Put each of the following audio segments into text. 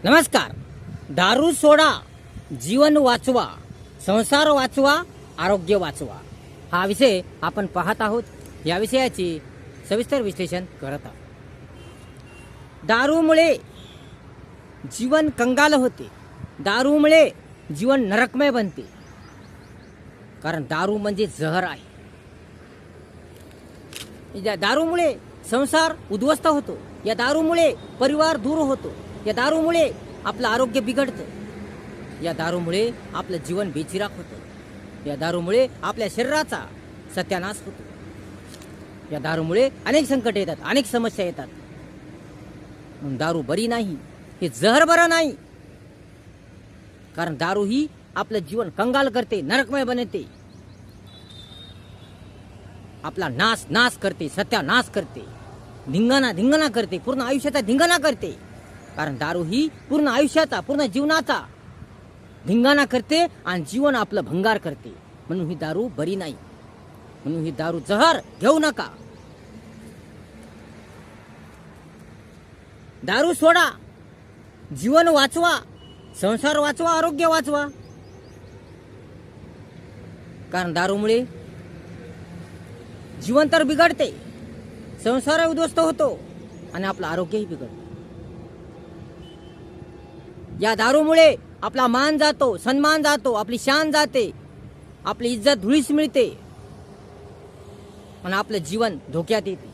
नमस्कार. दारू सोडा, जीवन वाचवा, संसार वाचवा, आरोग्य वाचवा हा विषय आपण पाहत आहोत. या विषयाचे सविस्तर विश्लेषण करत आहोत. दारूमुळे जीवन कंगाल होते, दारूमुळे जीवन नरकमय बनते. कारण दारू म्हणजे जहर आहे. या दारूमुळे संसार उद्ध्वस्त होतो, या दारूमुळे परिवार दूर होतो, या दारूमुळे आपलं आरोग्य बिघडतं, या दारूमुळे आपलं जीवन बेचिराख होतं, या दारूमुळे आपल्या शरीराचा सत्यानाश होतो, या दारूमुळे अनेक संकट येतात, अनेक समस्या येतात. म्हणून दारू बरी नाही, हे जहर बरं नाही. कारण दारू ही आपलं जीवन कंगाल करते, नरकमय बनवते, आपला नाश करते, सत्यानाश करते, धिंगाणा करते, पूर्ण आयुष्याचा धिंगाणा करते. कारण दारू ही पूर्ण आयुष्याचा, पूर्ण जीवनाचा धिंगाणा करते आणि जीवन आपलं भंगार करते. म्हणून ही दारू बरी नाही. म्हणून ही दारू जहर घेऊ नका. दारू सोडा, जीवन वाचवा, संसार वाचवा, आरोग्य वाचवा. कारण दारूमुळे जीवन तर बिघडते, संसार उद्ध्वस्त होतो आणि आपलं आरोग्यही बिघडतं. या दारूमुळे आपला मान जातो, सन्मान जातो, आपली शान जाते, आपली इज्जत धुळीस मिळते आणि आपलं जीवन धोक्यात येते.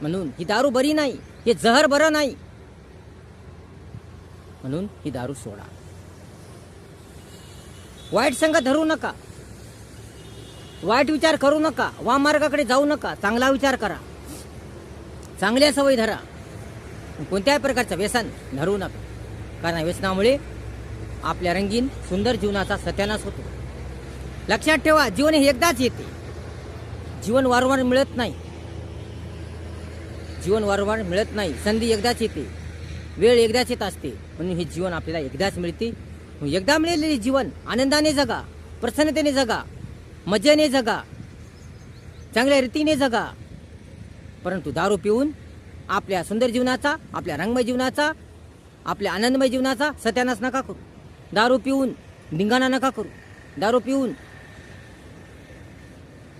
म्हणून ही दारू बरी नाही, हे जहर बरं नाही. म्हणून ही दारू सोडा. वाईट संग धरू नका, वाईट विचार करू नका, वामार्गाकडे जाऊ नका, चांगला विचार करा, चांगल्या सवयी धरा. कोणत्याही प्रकारचं व्यसन धरू नका. कारण व्यसनामुळे आपल्या रंगीन सुंदर जीवनाचा सत्यानाश होतो. लक्षात ठेवा, जीवन हे एकदाच येते, जीवन वारंवार मिळत नाही. जीवन वारंवार मिळत नाही, संधी एकदाच येते, वेळ एकदाच येत असते. म्हणून हे जीवन आपल्याला एकदाच मिळते. एकदा मिळालेले जीवन आनंदाने जगा, प्रसन्नतेने जगा, मजेने जगा, चांगल्या रीतीने जगा. परंतु दारू पिऊन आपल्या सुंदर जीवनाचा, आपल्या रंगमय जीवनाचा, आपल्या आनंदमय जीवनाचा सत्यानाश नका करू. दारू पिऊन धिंगाणा नका करू. दारू पिऊन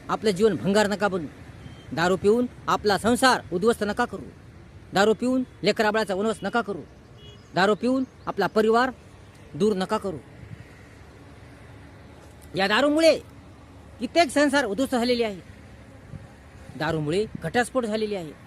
आपलं जीवन भंगार नका बनू. दारू पिऊन आपला संसार उद्ध्वस्त नका करू. दारू पिऊन लेकराबाळाचा वनवास नका करू. दारू पिऊन आपला परिवार दूर नका करू. या दारूमुळे कित्येक संसार उद्ध्वस्त झालेले आहेत. दारूमुळे घटस्फोट झालेली आहे.